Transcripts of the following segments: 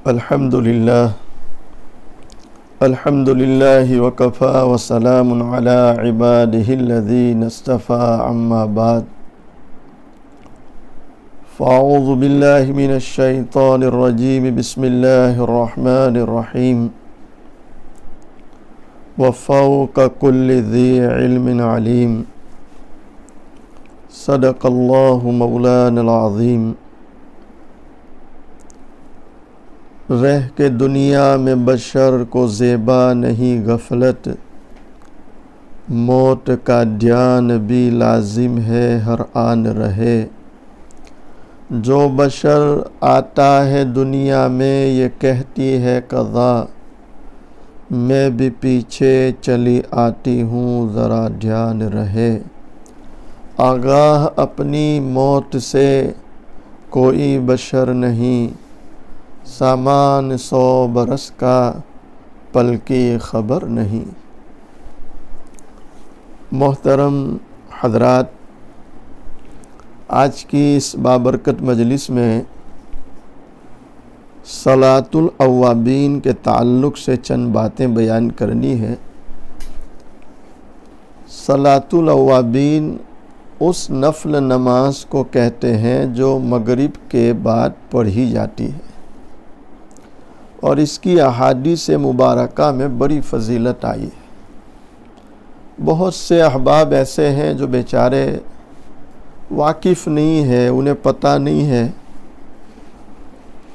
الحمد لله وكفى وسلام على عباده الذين اصطفى أما بعد فأعوذ بالله من الشيطان الرجيم بسم الله الرحمن الرحيم وفوق كل ذي علم عليم صدق الله مولانا العظيم۔ رہ کے دنیا میں بشر کو زیبا نہیں غفلت، موت کا دھیان بھی لازم ہے ہر آن رہے۔ جو بشر آتا ہے دنیا میں یہ کہتی ہے قضا، میں بھی پیچھے چلی آتی ہوں ذرا دھیان رہے۔ آگاہ اپنی موت سے کوئی بشر نہیں، سامان 100 برس کا پل کی خبر نہیں۔ محترم حضرات، آج کی اس بابرکت مجلس میں صلاۃ الاوابین کے تعلق سے چند باتیں بیان کرنی ہے۔ صلاۃ الاوابین اس نفل نماز کو کہتے ہیں جو مغرب کے بعد پڑھی جاتی ہے، اور اس کی احادیث مبارکہ میں بڑی فضیلت آئی ہے۔ بہت سے احباب ایسے ہیں جو بیچارے واقف نہیں ہیں، انہیں پتہ نہیں ہے،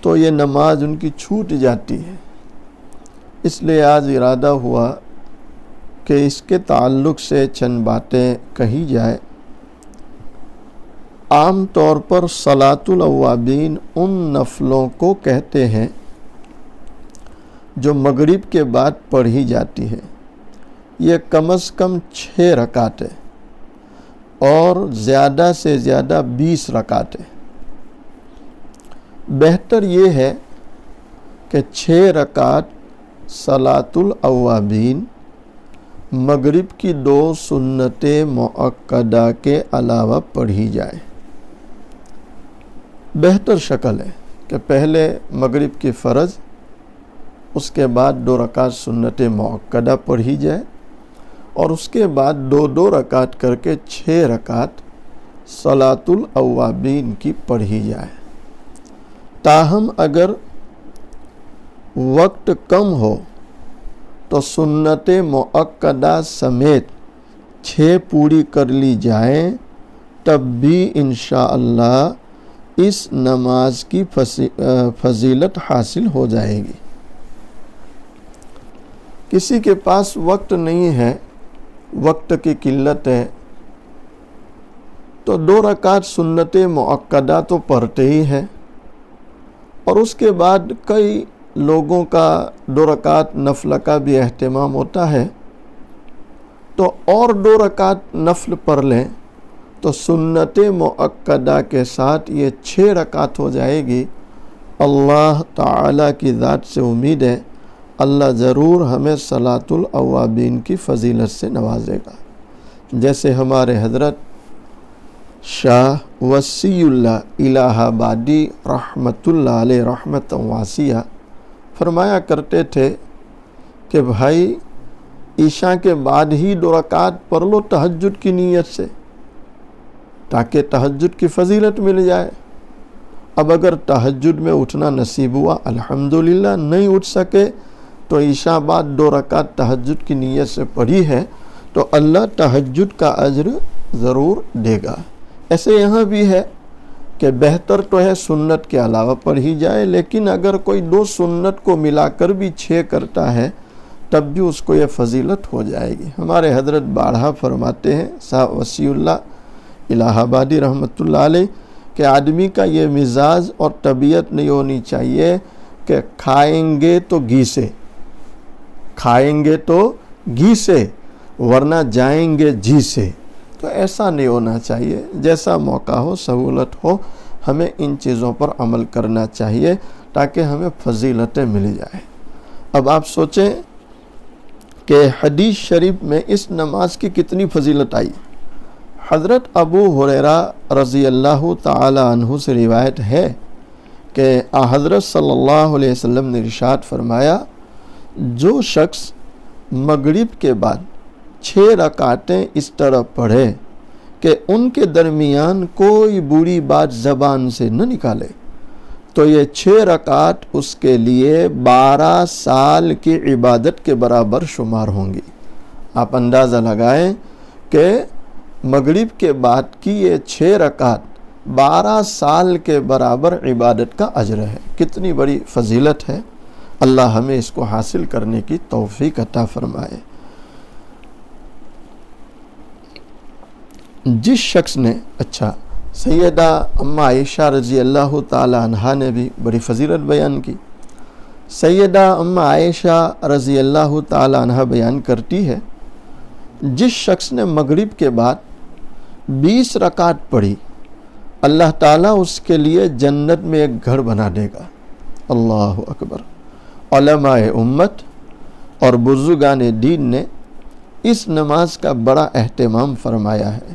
تو یہ نماز ان کی چھوٹ جاتی ہے۔ اس لیے آج ارادہ ہوا کہ اس کے تعلق سے چند باتیں کہی جائے۔ عام طور پر صلاۃ الاوابین ان نفلوں کو کہتے ہیں جو مغرب کے بعد پڑھی جاتی ہے۔ یہ کم از کم 6 رکعت ہے اور زیادہ سے زیادہ 20 رکعت ہے۔ بہتر یہ ہے کہ 6 رکعت صلاۃ الاوابین مغرب کی 2 سنت مؤکدہ کے علاوہ پڑھی جائے۔ بہتر شکل ہے کہ پہلے مغرب کی فرض، اس کے بعد 2 رکعت سنت مؤکدہ پڑھی جائے، اور اس کے بعد 2 رکعت کر کے 6 رکعت صلاۃ الاوابین کی پڑھی جائے۔ تاہم اگر وقت کم ہو تو سنت مؤکدہ سمیت 6 پوری کر لی جائیں، تب بھی انشاءاللہ اس نماز کی فضیلت حاصل ہو جائے گی۔ کسی کے پاس وقت نہیں ہے، وقت کی قلت ہے، تو 2 رکعت سنت مؤکدہ تو پڑھتے ہی ہے، اور اس کے بعد کئی لوگوں کا 2 رکعت نفل کا بھی اہتمام ہوتا ہے، تو اور 2 رکعت نفل پڑھ لیں تو سنت مؤکدہ کے ساتھ یہ 6 رکعت ہو جائے گی۔ اللہ تعالیٰ کی ذات سے امید ہے اللہ ضرور ہمیں صلاۃ الاوابین کی فضیلت سے نوازے گا۔ جیسے ہمارے حضرت شاہ وصی اللہ الہ آبادی رحمۃ اللہ علیہ رحمت واسعہ فرمایا کرتے تھے کہ بھائی عشاء کے بعد ہی 2 رکعت پڑھ لو تہجد کی نیت سے، تاکہ تہجد کی فضیلت مل جائے۔ اب اگر تہجد میں اٹھنا نصیب ہوا الحمدللہ، نہیں اٹھ سکے تو عشاء بعد 2 رکعت تہجد کی نیت سے پڑھی ہے تو اللہ تہجد کا اجر ضرور دے گا۔ ایسے یہاں بھی ہے کہ بہتر تو ہے سنت کے علاوہ پڑھی جائے، لیکن اگر کوئی 2 سنت کو ملا کر بھی 6 کرتا ہے تب بھی اس کو یہ فضیلت ہو جائے گی۔ ہمارے حضرت باڑھا فرماتے ہیں صاحب وصی اللہ الہ آبادی رحمۃ اللہ علیہ کہ آدمی کا یہ مزاج اور طبیعت نہیں ہونی چاہیے کہ کھائیں گے تو گھی سے، کھائیں گے تو گھی سے، ورنہ جائیں گے جی سے۔ تو ایسا نہیں ہونا چاہیے، جیسا موقع ہو سہولت ہو ہمیں ان چیزوں پر عمل کرنا چاہیے تاکہ ہمیں فضیلتیں مل جائیں۔ اب آپ سوچیں کہ حدیث شریف میں اس نماز کی کتنی فضیلت آئی۔ حضرت ابو ہریرہ رضی اللہ تعالی عنہ سے روایت ہے کہ حضرت صلی اللہ علیہ وسلم نے ارشاد فرمایا، جو شخص مغرب کے بعد 6 رکعتیں اس طرح پڑھے کہ ان کے درمیان کوئی بری بات زبان سے نہ نکالے، تو یہ 6 رکعت اس کے لیے 12 سال کی عبادت کے برابر شمار ہوں گی۔ آپ اندازہ لگائیں کہ مغرب کے بعد کی یہ 6 رکعت 12 سال کے برابر عبادت کا اجر ہے۔ کتنی بڑی فضیلت ہے، اللہ ہمیں اس کو حاصل کرنے کی توفیق عطا فرمائے۔ جس شخص نے سیدہ ام عائشہ رضی اللہ تعالی عنہا نے بھی بڑی فضیلت بیان کی۔ سیدہ ام عائشہ رضی اللہ تعالی عنہا بیان کرتی ہے، جس شخص نے مغرب کے بعد 20 رکعت پڑھی، اللہ تعالیٰ اس کے لیے جنت میں ایک گھر بنا دے گا۔ اللہ اکبر۔ علماء امت اور بزرگان دین نے اس نماز کا بڑا اہتمام فرمایا ہے۔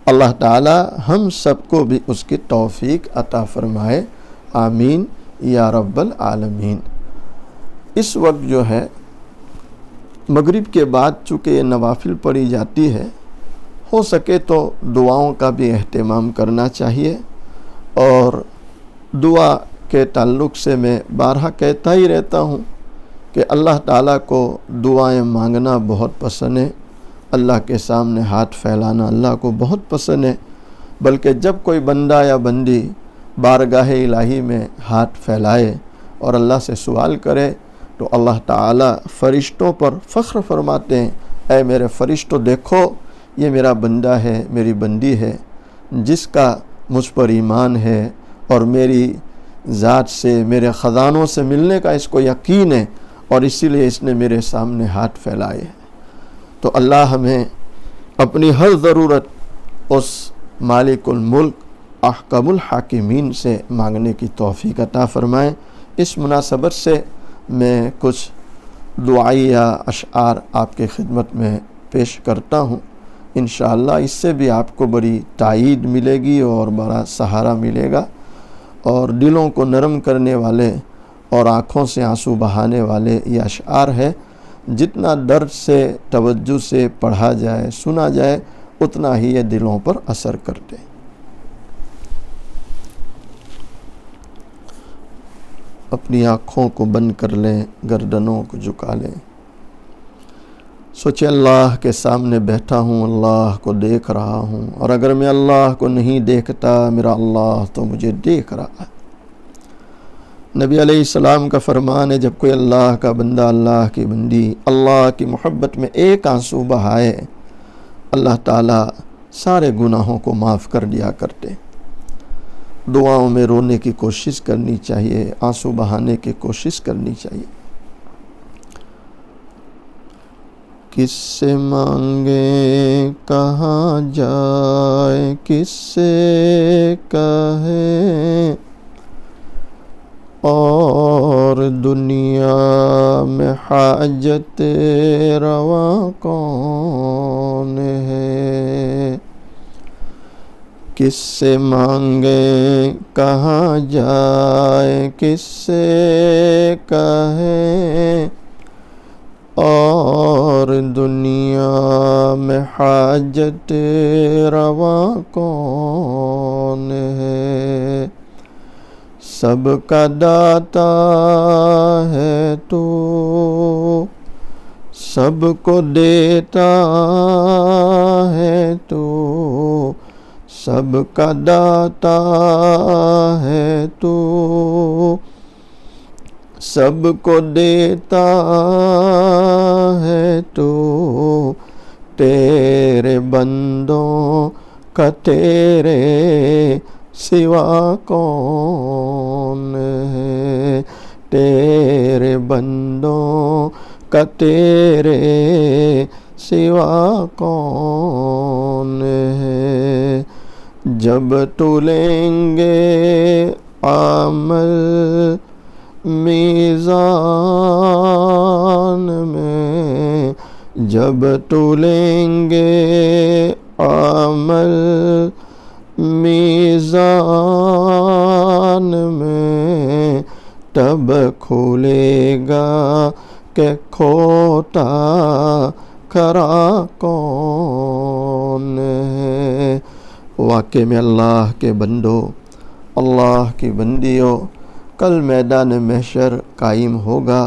اللہ تعالیٰ ہم سب کو بھی اس کی توفیق عطا فرمائے، آمین یا رب العالمین۔ اس وقت جو ہے مغرب کے بعد چونکہ یہ نوافل پڑھی جاتی ہے، ہو سکے تو دعاؤں کا بھی اہتمام کرنا چاہیے، اور دعا کے تعلق سے میں بارہا کہتا ہی رہتا ہوں کہ اللہ تعالیٰ کو دعائیں مانگنا بہت پسند ہے، اللہ کے سامنے ہاتھ پھیلانا اللہ کو بہت پسند ہے، بلکہ جب کوئی بندہ یا بندی بارگاہ الہی میں ہاتھ پھیلائے اور اللہ سے سوال کرے تو اللہ تعالیٰ فرشتوں پر فخر فرماتے ہیں، اے میرے فرشتوں دیکھو، یہ میرا بندہ ہے، میری بندی ہے، جس کا مجھ پر ایمان ہے اور میری ذات سے، میرے خزانوں سے ملنے کا اس کو یقین ہے، اور اسی لیے اس نے میرے سامنے ہاتھ پھیلائے۔ تو اللہ ہمیں اپنی ہر ضرورت اس مالک الملک احکم الحاکمین سے مانگنے کی توفیق عطا فرمائیں۔ اس مناسبت سے میں کچھ دعائیہ اشعار آپ کے خدمت میں پیش کرتا ہوں، انشاءاللہ اس سے بھی آپ کو بڑی تائید ملے گی اور بڑا سہارا ملے گا، اور دلوں کو نرم کرنے والے اور آنکھوں سے آنسو بہانے والے یہ اشعار ہے۔ جتنا درد سے، توجہ سے پڑھا جائے، سنا جائے، اتنا ہی یہ دلوں پر اثر کرتے۔ اپنی آنکھوں کو بند کر لیں، گردنوں کو جھکا لیں، سوچے اللہ کے سامنے بیٹھا ہوں، اللہ کو دیکھ رہا ہوں، اور اگر میں اللہ کو نہیں دیکھتا، میرا اللہ تو مجھے دیکھ رہا ہے۔ نبی علیہ السلام کا فرمان ہے، جب کوئی اللہ کا بندہ، اللہ کی بندی اللہ کی محبت میں ایک آنسو بہائے، اللہ تعالیٰ سارے گناہوں کو معاف کر دیا کرتے۔ دعاؤں میں رونے کی کوشش کرنی چاہیے، آنسو بہانے کی کوشش کرنی چاہیے۔ کس سے مانگے کہاں جائے، کس سے کہے، اور دنیا میں حاجت روا کون ہے۔ کس سے مانگے کہاں جائے، کس سے کہے، اور دنیا میں حاجت روا کون ہے۔ سب کا داتا ہے تو، سب کو دیتا ہے تو، سب کا داتا ہے تو، سب کو دیتا ہے تو، تیرے بندوں کا تیرے سوا کون ہے، تیرے بندوں کا تیرے سوا کون ہے۔ جب تلیں گے عمل میزان میں، جب تلیں گے عمل میزان میں، تب کھولے گا کہ کھوتا کھرا کون ہے۔ واقع میں اللہ کے بندو، اللہ کی بندیوں، کل میدان محشر قائم ہوگا۔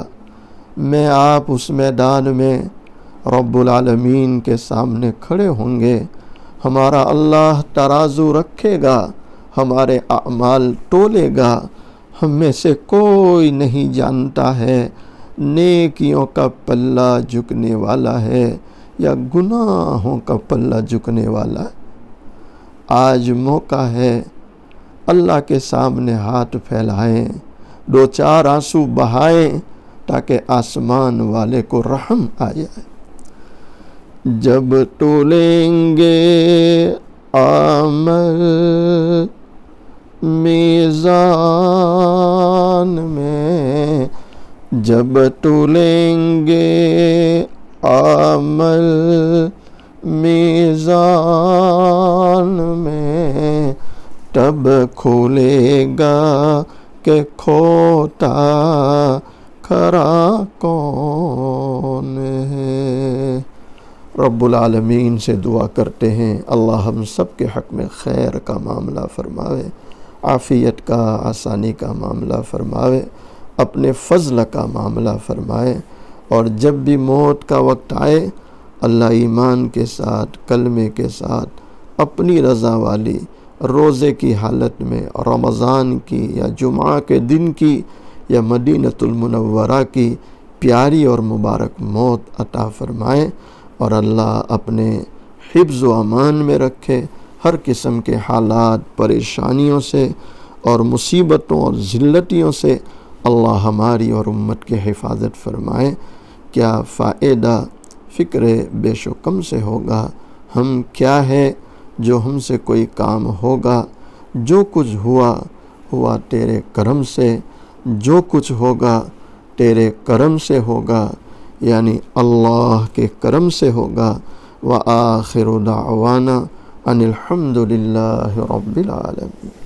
میں آپ اس میدان میں رب العالمین کے سامنے کھڑے ہوں گے۔ ہمارا اللہ ترازو رکھے گا، ہمارے اعمال تولے گا۔ ہم میں سے کوئی نہیں جانتا ہے نیکیوں کا پلہ جھکنے والا ہے یا گناہوں کا پلہ جھکنے والا ہے۔ آج موقع ہے، اللہ کے سامنے ہاتھ پھیلائیں، دو چار آنسو بہائیں تاکہ آسمان والے کو رحم آ جائے۔ جب تولیں گے عمل میزان میں، جب تولیں گے عمل میزان میں، تب کھولے گا کہ کھوتا کھرا کون ہے۔ رب العالمین سے دعا کرتے ہیں اللہ ہم سب کے حق میں خیر کا معاملہ فرماوے، عافیت کا، آسانی کا معاملہ فرماوے، اپنے فضل کا معاملہ فرمائے، اور جب بھی موت کا وقت آئے اللہ ایمان کے ساتھ، کلمے کے ساتھ، اپنی رضا والی روزے کی حالت میں، رمضان کی یا جمعہ کے دن کی یا مدینۃ المنورہ کی پیاری اور مبارک موت عطا فرمائے، اور اللہ اپنے حفظ و امان میں رکھے، ہر قسم کے حالات، پریشانیوں سے اور مصیبتوں اور ذلتیوں سے اللہ ہماری اور امت کی حفاظت فرمائے۔ کیا فائدہ فکر بیش و کم سے ہوگا؟ ہم کیا ہے جو ہم سے کوئی کام ہوگا؟ جو کچھ ہوا ہوا تیرے کرم سے، جو کچھ ہوگا تیرے کرم سے ہوگا، یعنی اللہ کے کرم سے ہوگا۔ وآخر دعوانا ان الحمد للہ رب العالمین۔